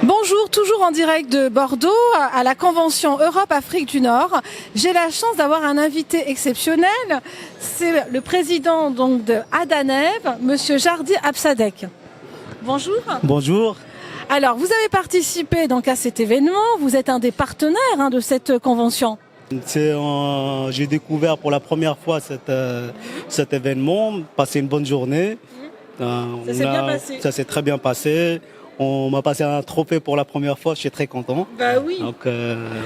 Bonjour, toujours en direct de Bordeaux, à la Convention Europe-Afrique du Nord. J'ai la chance d'avoir un invité exceptionnel. C'est le président donc, de Adanev, Monsieur Jardi Absadek. Bonjour. Bonjour. Alors, vous avez participé donc, à cet événement. Vous êtes un des partenaires de cette convention. J'ai découvert pour la première fois cet événement, passé une bonne journée. Ça s'est bien passé. Ça s'est très bien passé. On m'a passé un trophée pour la première fois, je suis très content. Bah oui. Donc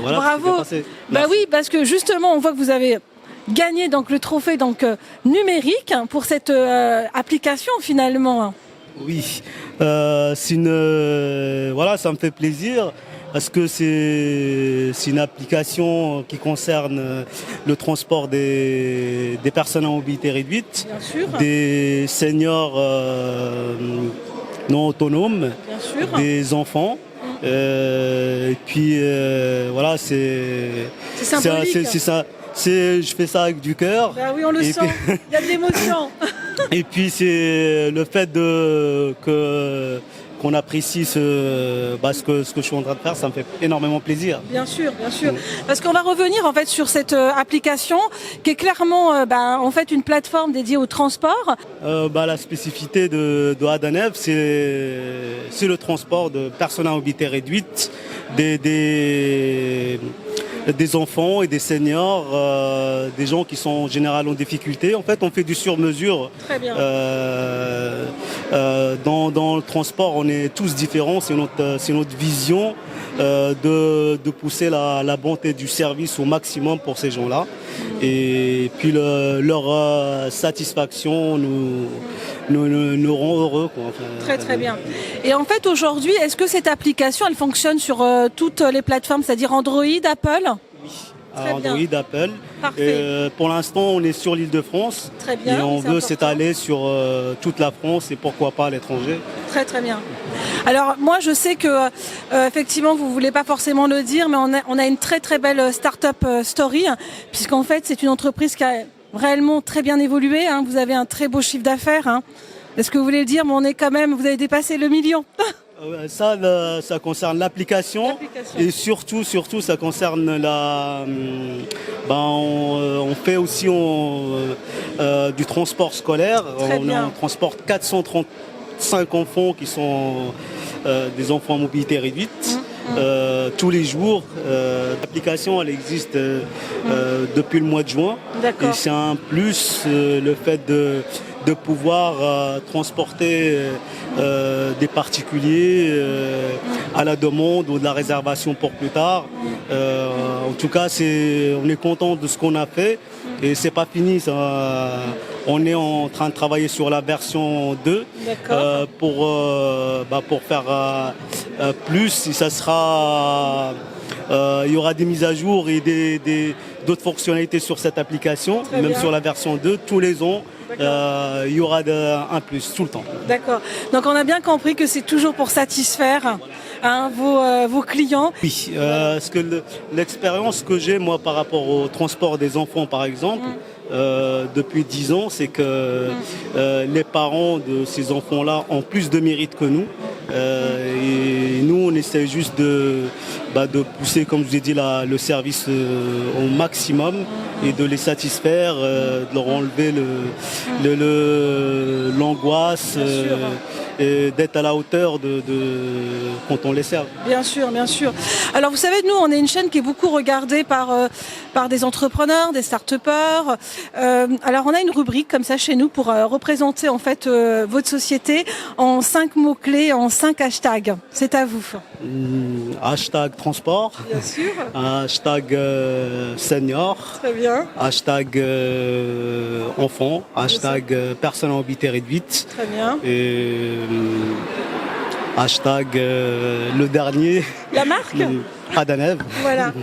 voilà. Bravo. Bah oui, parce que justement, on voit que vous avez gagné donc le trophée numérique pour cette application finalement. Oui, voilà, ça me fait plaisir parce que c'est une application qui concerne le transport des personnes à mobilité réduite, bien sûr, des seniors non autonomes, bien sûr, des enfants. Et puis voilà, c'est symbolique. C'est ça. Je fais ça avec du cœur. Bah oui, on le sent. Il y a de l'émotion. Et puis c'est le fait qu'on apprécie ce que je suis en train de faire, ça me fait énormément plaisir. Bien sûr, bien sûr. Parce qu'on va revenir en fait sur cette application qui est clairement en fait une plateforme dédiée au transport. La spécificité de Adanev, c'est le transport de personnes à mobilité réduite, des enfants et des seniors, des gens qui sont en général en difficulté. En fait, on fait du sur-mesure. Très bien. Dans le transport, on est tous différents. C'est notre vision de pousser la bonté du service au maximum pour ces gens-là. Et puis leur satisfaction nous rend heureux, quoi. Très très bien. Et en fait aujourd'hui, est-ce que cette application elle fonctionne sur toutes les plateformes, c'est-à-dire Android, Apple? Oui, très Android, bien. Apple. Parfait. Pour l'instant, on est sur l'Île-de-France. Très bien. Et on veut important. s'étaler sur toute la France et pourquoi pas à l'étranger. Très très bien. Alors moi je sais que effectivement vous voulez pas forcément le dire, mais on a une très très belle start-up story, puisqu'en fait c'est une entreprise qui a réellement très bien évolué. Vous avez un très beau chiffre d'affaires. Est-ce que vous voulez le dire? Mais vous avez dépassé le million. Ça concerne l'application et surtout ça concerne on fait aussi du transport scolaire. On transporte 435 enfants qui sont des enfants à mobilité réduite. Tous les jours. L'application elle existe depuis le mois de juin. D'accord. Et c'est un plus le fait de pouvoir transporter des particuliers à la demande ou de la réservation pour plus tard. En tout cas, on est content de ce qu'on a fait et c'est pas fini. On est en train de travailler sur la version 2 pour faire plus. Et ça sera, il y aura des mises à jour et d'autres fonctionnalités sur cette application, même sur la version 2, tous les ans. Il y aura un plus tout le temps. D'accord. Donc on a bien compris que c'est toujours pour satisfaire vos clients. Oui, parce que l'expérience que j'ai moi par rapport au transport des enfants par exemple, depuis 10 ans, c'est que les parents de ces enfants-là ont plus de mérite que nous. Et nous, on essaie juste de pousser, comme je vous ai dit, le service au maximum et de les satisfaire, de leur enlever l'angoisse et d'être à la hauteur quand on les sert. Bien sûr, bien sûr. Alors vous savez, nous, on est une chaîne qui est beaucoup regardée par des entrepreneurs, des start-upers. Alors on a une rubrique comme ça chez nous pour représenter en fait votre société en 5 mots-clés, en 5 hashtags. C'est à vous. Hashtag transport. Bien sûr. Hashtag senior. Très bien. Hashtag enfant. Hashtag personne à mobilité réduite. Très bien. Et hashtag le dernier. La marque Adanev. Voilà.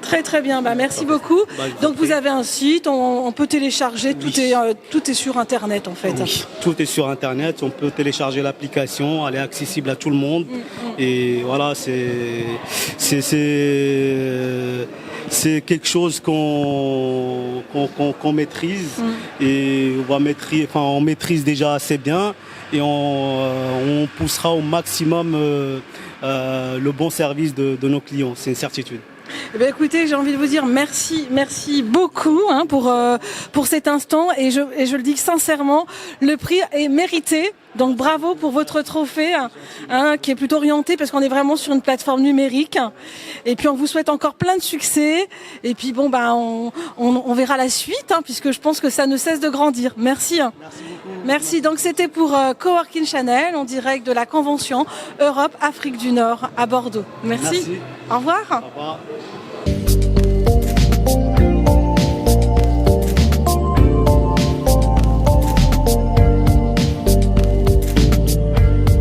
Très très bien, merci beaucoup. Donc vous avez un site, on peut télécharger, tout est sur internet en fait. Oui, tout est sur internet, on peut télécharger l'application, elle est accessible à tout le monde. Et voilà, c'est quelque chose qu'on maîtrise et on maîtrise déjà assez bien et on poussera au maximum le bon service de nos clients, c'est une certitude. Eh bien, écoutez, j'ai envie de vous dire merci beaucoup pour cet instant et je le dis sincèrement, le prix est mérité. Donc bravo pour votre trophée qui est plutôt orienté parce qu'on est vraiment sur une plateforme numérique. Et puis on vous souhaite encore plein de succès. Et puis bon on verra la suite puisque je pense que ça ne cesse de grandir. Merci. Merci beaucoup. Merci. Donc c'était pour Coworking Channel en direct de la convention Europe Afrique du Nord à Bordeaux. Merci. Merci. Au revoir. Au revoir.